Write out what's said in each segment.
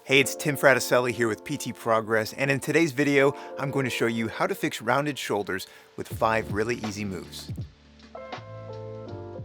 Hey, it's Tim Fraticelli here with PT Progress, and in today's video, I'm going to show you how to fix rounded shoulders with 5 really easy moves.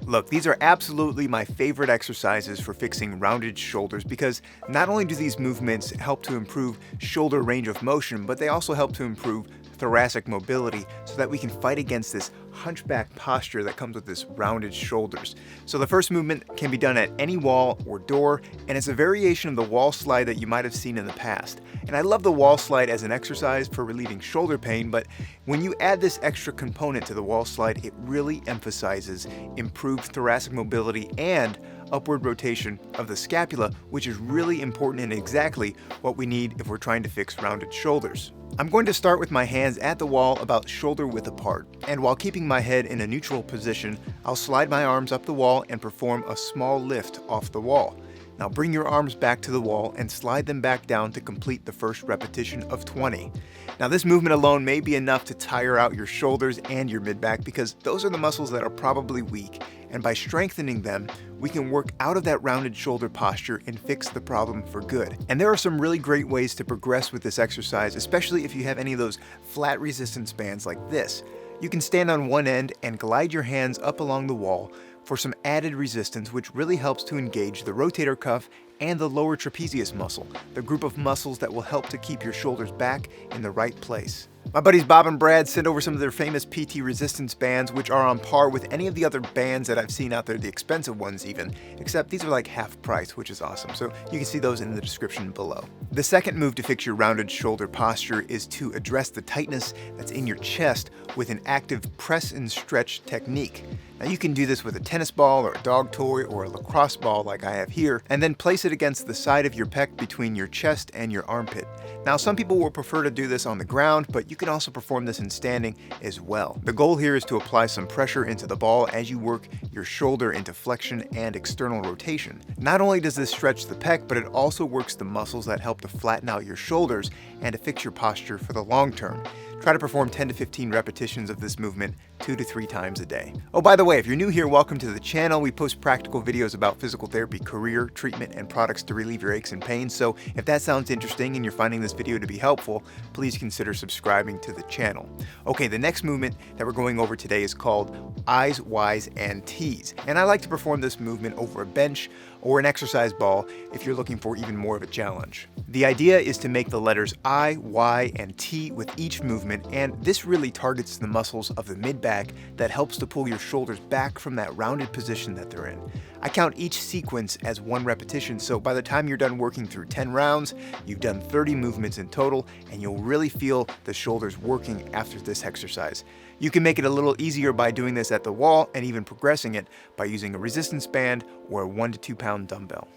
Look, these are absolutely my favorite exercises for fixing rounded shoulders because not only do these movements help to improve shoulder range of motion, but they also help to improve thoracic mobility so that we can fight against this hunchback posture that comes with this rounded shoulders. So the first movement can be done at any wall or door, and it's a variation of the wall slide that you might have seen in the past. And I love the wall slide as an exercise for relieving shoulder pain, but when you add this extra component to the wall slide, it really emphasizes improved thoracic mobility and upward rotation of the scapula, which is really important and exactly what we need if we're trying to fix rounded shoulders. I'm going to start with my hands at the wall about shoulder width apart, and while keeping my head in a neutral position, I'll slide my arms up the wall and perform a small lift off the wall. Now bring your arms back to the wall and slide them back down to complete the first repetition of 20. Now this movement alone may be enough to tire out your shoulders and your mid-back because those are the muscles that are probably weak, and by strengthening them, we can work out of that rounded shoulder posture and fix the problem for good. And there are some really great ways to progress with this exercise, especially if you have any of those flat resistance bands like this. You can stand on one end and glide your hands up along the wall for some added resistance, which really helps to engage the rotator cuff and the lower trapezius muscle, the group of muscles that will help to keep your shoulders back in the right place. My buddies Bob and Brad sent over some of their famous PT resistance bands, which are on par with any of the other bands that I've seen out there, the expensive ones even, except these are like half price, which is awesome. So you can see those in the description below. The second move to fix your rounded shoulder posture is to address the tightness that's in your chest with an active press and stretch technique. Now you can do this with a tennis ball or a dog toy or a lacrosse ball like I have here, and then place it against the side of your pec between your chest and your armpit. Now some people will prefer to do this on the ground, but you can also perform this in standing as well. The goal here is to apply some pressure into the ball as you work your shoulder into flexion and external rotation. Not only does this stretch the pec, but it also works the muscles that help to flatten out your shoulders and to fix your posture for the long term. Try to perform 10 to 15 repetitions of this movement 2 to 3 times a day. Oh, by the way, if you're new here, welcome to the channel. We post practical videos about physical therapy, career, treatment, and products to relieve your aches and pains. So if that sounds interesting and you're finding this video to be helpful, please consider subscribing to the channel. Okay, the next movement that we're going over today is called I's, Y's, and T's. And I like to perform this movement over a bench or an exercise ball if you're looking for even more of a challenge. The idea is to make the letters I, Y, and T with each movement, and this really targets the muscles of the mid-back that helps to pull your shoulders back from that rounded position that they're in. I count each sequence as 1 repetition, so by the time you're done working through 10 rounds, you've done 30 movements in total, and you'll really feel the shoulders working after this exercise. You can make it a little easier by doing this at the wall and even progressing it by using a resistance band or a 1 to 2 pound dumbbell.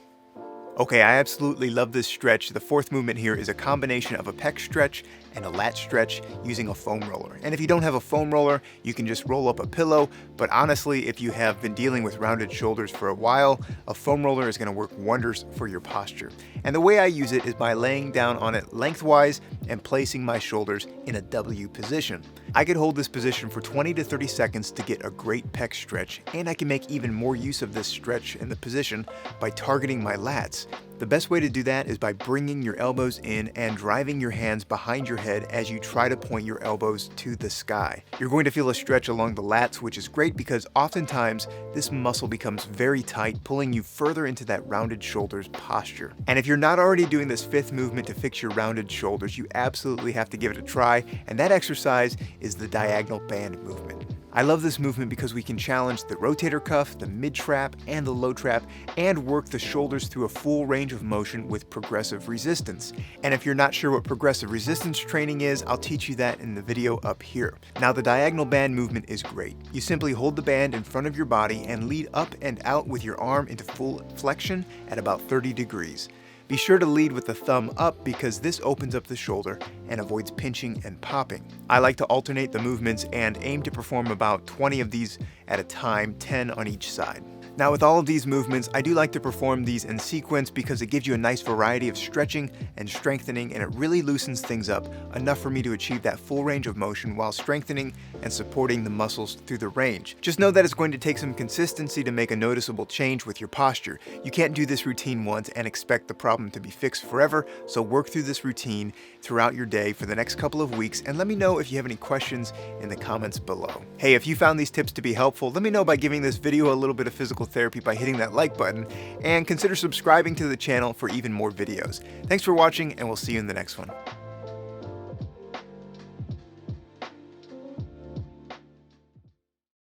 Okay, I absolutely love this stretch. The fourth movement here is a combination of a pec stretch and a lat stretch using a foam roller. And if you don't have a foam roller, you can just roll up a pillow. But honestly, if you have been dealing with rounded shoulders for a while, a foam roller is going to work wonders for your posture. And the way I use it is by laying down on it lengthwise and placing my shoulders in a W position. I could hold this position for 20 to 30 seconds to get a great pec stretch, and I can make even more use of this stretch in the position by targeting my lats. The best way to do that is by bringing your elbows in and driving your hands behind your head as you try to point your elbows to the sky. You're going to feel a stretch along the lats, which is great because oftentimes this muscle becomes very tight, pulling you further into that rounded shoulders posture. And if you're not already doing this fifth movement to fix your rounded shoulders, you absolutely have to give it a try, and that exercise is the diagonal band movement. I love this movement because we can challenge the rotator cuff, the mid trap, and the low trap, and work the shoulders through a full range of motion with progressive resistance. And if you're not sure what progressive resistance training is, I'll teach you that in the video up here. Now, the diagonal band movement is great. You simply hold the band in front of your body and lead up and out with your arm into full flexion at about 30 degrees. Be sure to lead with the thumb up because this opens up the shoulder and avoids pinching and popping. I like to alternate the movements and aim to perform about 20 of these at a time, 10 on each side. Now with all of these movements, I do like to perform these in sequence because it gives you a nice variety of stretching and strengthening, and it really loosens things up enough for me to achieve that full range of motion while strengthening and supporting the muscles through the range. Just know that it's going to take some consistency to make a noticeable change with your posture. You can't do this routine once and expect the problem to be fixed forever, so work through this routine throughout your day for the next couple of weeks, and let me know if you have any questions in the comments below. Hey, if you found these tips to be helpful, let me know by giving this video a little bit of physical therapy by hitting that like button, and consider subscribing to the channel for even more videos. Thanks for watching, and we'll see you in the next one.